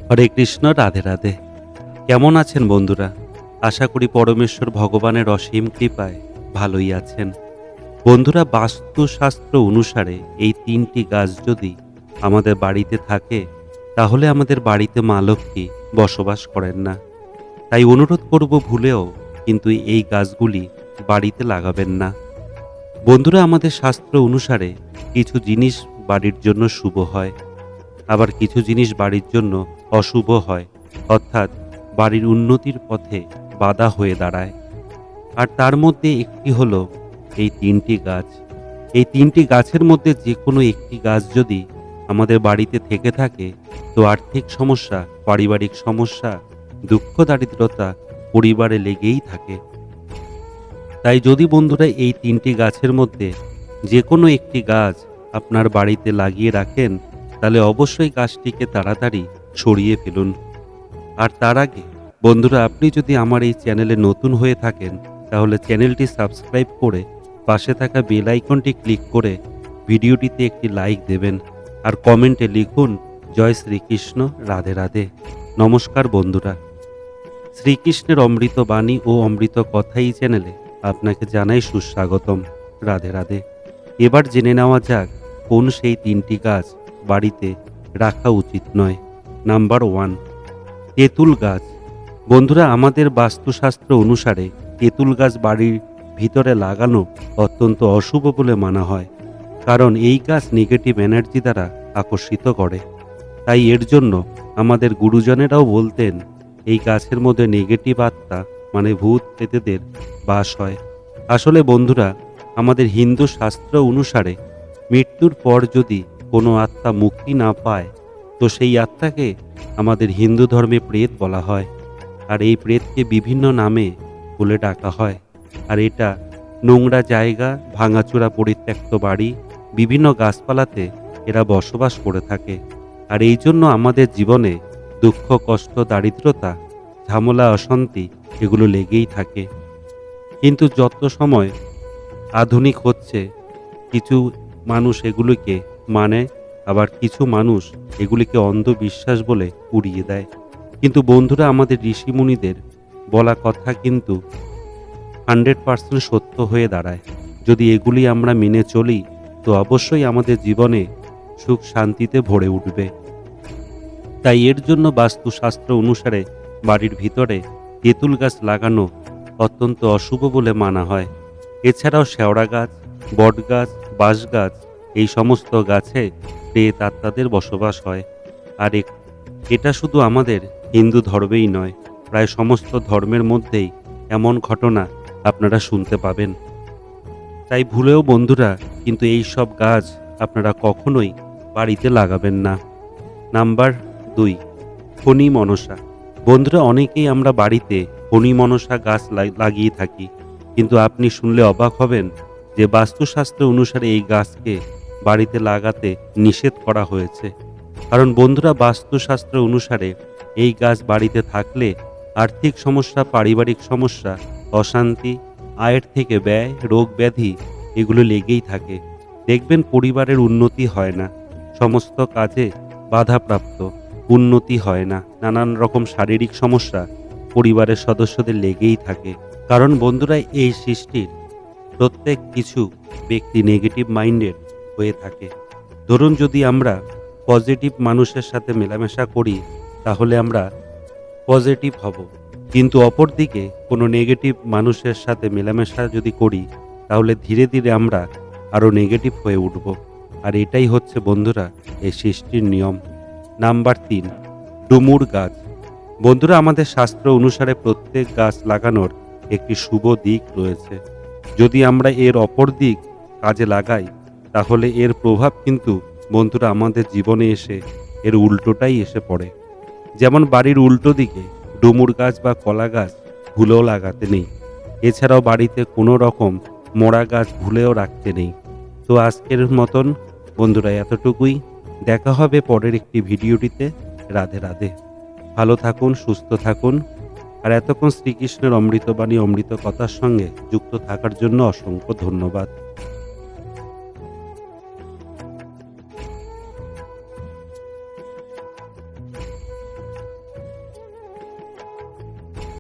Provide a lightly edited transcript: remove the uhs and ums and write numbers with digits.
হরে কৃষ্ণ, রাধে রাধে। কেমন আছেন বন্ধুরা? আশা করি পরমেশ্বর ভগবানের অসীম কৃপায় ভালোই আছেন। বন্ধুরা, বাস্তুশাস্ত্র অনুসারে এই ৩টি গাছ যদি আমাদের বাড়িতে থাকে, তাহলে আমাদের বাড়িতে মা লক্ষ্মী বসবাস করেন না। তাই অনুরোধ করব, ভুলেও কিন্তু এই গাছগুলি বাড়িতে লাগাবেন না। বন্ধুরা, আমাদের শাস্ত্র অনুসারে কিছু জিনিস বাড়ির জন্য শুভ হয়, আবার কিছু জিনিস বাড়ির জন্য অশুভ হয়, অর্থাৎ বাড়ির উন্নতির পথে বাধা হয়ে দাঁড়ায়। আর তার মধ্যে একটি হলো এই ৩টি গাছ। এই ৩টি গাছের মধ্যে যে কোনো একটি গাছ যদি আমাদের বাড়িতে থেকে থাকে, তো আর্থিক সমস্যা, পারিবারিক সমস্যা, দুঃখ দারিদ্রতা পরিবারে লেগেই থাকে। তাই যদি বন্ধুরা এই ৩টি গাছের মধ্যে যে কোনো একটি গাছ আপনার বাড়িতে লাগিয়ে রাখেন, তাহলে অবশ্যই গাছটিকে তাড়াতাড়ি সরিয়ে ফেলুন। আর তার আগে বন্ধুরা, আপনি যদি আমার এই চ্যানেলে নতুন হয়ে থাকেন, তাহলে চ্যানেলটি সাবস্ক্রাইব করে পাশে থাকা বেল আইকনটি ক্লিক করে ভিডিওটিতে একটি লাইক দেবেন। আর কমেন্টে লিখুন, জয় শ্রীকৃষ্ণ, রাধে রাধে। নমস্কার বন্ধুরা, শ্রীকৃষ্ণের অমৃত বাণী ও অমৃত কথা এই চ্যানেলে আপনাকে জানাই সুস্বাগতম। রাধে রাধে। এবার জেনে নেওয়া যাক কোন সেই ৩টি গাছ বাড়িতে রাখা উচিত নয়। নাম্বার 1, তেঁতুল গাছ। বন্ধুরা, আমাদের বাস্তুশাস্ত্র অনুসারে তেঁতুল গাছ বাড়ির ভিতরে লাগানো অত্যন্ত অশুভ বলে মানা হয়, কারণ এই গাছ নেগেটিভ এনার্জি দ্বারা আকর্ষিত করে। তাই এর জন্য আমাদের গুরুজনেরাও বলতেন, এই গাছের মধ্যে নেগেটিভ আত্মা মানে ভূত প্রেতদের বাস হয়। আসলে বন্ধুরা, আমাদের হিন্দু শাস্ত্র অনুসারে মৃত্যুর পর যদি কোনো আত্মা মুক্তি না পায়, তো সেই আত্মাকে আমাদের হিন্দু ধর্মে প্রেত বলা হয়। আর এই প্রেতকে বিভিন্ন নামে বলে ডাকা হয়। আর এটা নোংরা জায়গা, ভাঙাচোরা পরিত্যক্ত বাড়ি, বিভিন্ন গাছপালাতে এরা বসবাস করে থাকে। আর এই জন্য আমাদের জীবনে দুঃখ, কষ্ট, দারিদ্রতা, ঝামেলা, অশান্তি এগুলো লেগেই থাকে। কিন্তু যত সময় আধুনিক হচ্ছে, কিছু মানুষ এগুলিকে মানে, আবার কিছু মানুষ এগুলিকে অন্ধবিশ্বাস বলে উড়িয়ে দেয়। কিন্তু বন্ধুরা, আমাদের ঋষিমুনিদের বলা কথা কিন্তু 100% সত্য হয়ে দাঁড়ায়। যদি এগুলি আমরা মেনে চলি, তো অবশ্যই আমাদের জীবনে সুখ শান্তিতে ভরে উঠবে। তাই এর জন্য বাস্তুশাস্ত্র অনুসারে বাড়ির ভিতরে তেঁতুল গাছ লাগানো অত্যন্ত অশুভ বলে মানা হয়। এছাড়াও শেওড়া গাছ, বট গাছ, বাঁশ গাছ, এই সমস্ত গাছে প্রেত আত্মাদের বসবাস হয়। আর এটা শুধু আমাদের হিন্দু ধর্মেই নয়, প্রায় সমস্ত ধর্মের মধ্যেই এমন ঘটনা আপনারা শুনতে পাবেন। তাই ভুলেও বন্ধুরা কিন্তু এই সব গাছ আপনারা কখনোই বাড়িতে লাগাবেন না। নাম্বার 2, ফণী মনসা। বন্ধুরা, অনেকেই আমরা বাড়িতে ফণী মনসা গাছ লাগিয়ে থাকি, কিন্তু আপনি শুনলে অবাক হবেন যে বাস্তুশাস্ত্র অনুসারে এই গাছকে বাড়িতে লাগাতে নিষেধ করা হয়েছে। কারণ বন্ধুরা, বাস্তুশাস্ত্র অনুসারে এই গাছ বাড়িতে থাকলে আর্থিক সমস্যা, পারিবারিক সমস্যা, অশান্তি, আয়ের থেকে ব্যয়, রোগ ব্যাধি এগুলো লেগেই থাকে। দেখবেন পরিবারের উন্নতি হয় না, সমস্ত কাজে বাধাপ্রাপ্ত, উন্নতি হয় না, নানান রকম শারীরিক সমস্যা পরিবারের সদস্যদের লেগেই থাকে। কারণ বন্ধুরা, এই সৃষ্টির প্রত্যেক কিছু ব্যক্তি নেগেটিভ মাইন্ডেড হয়ে থাকে। ধরুন, যদি আমরা পজিটিভ মানুষের সাথে মেলামেশা করি, তাহলে আমরা পজিটিভ হব, কিন্তু অপরদিকে কোনো নেগেটিভ মানুষের সাথে মেলামেশা যদি করি, তাহলে ধীরে ধীরে আমরা আরও নেগেটিভ হয়ে উঠব। আর এটাই হচ্ছে বন্ধুরা এই সৃষ্টির নিয়ম। নাম্বার 3, ডুমুর গাছ। বন্ধুরা, আমাদের শাস্ত্র অনুসারে প্রত্যেক গাছ লাগানোর একটি শুভ দিক রয়েছে। যদি আমরা এর অপর দিক কাজে লাগাই, তাহলে এর প্রভাব কিন্তু বন্ধুরা আমাদের জীবনে এসে এর উল্টোটাই এসে পড়ে। যেমন বাড়ির উল্টো দিকে ডুমুর গাছ বা কলা গাছ ভুলেও লাগাতে নেই। এছাড়াও বাড়িতে কোনো রকম মোড়া গাছ ভুলেও রাখতে নেই। তো আজকের মতন বন্ধুরা এতটুকুই। দেখা হবে পরের একটি ভিডিওটিতে। রাধে রাধে। ভালো থাকুন, সুস্থ থাকুন। আর এতক্ষণ শ্রীকৃষ্ণের অমৃতবাণী, অমৃত কথার সঙ্গে যুক্ত থাকার জন্য অসংখ্য ধন্যবাদ।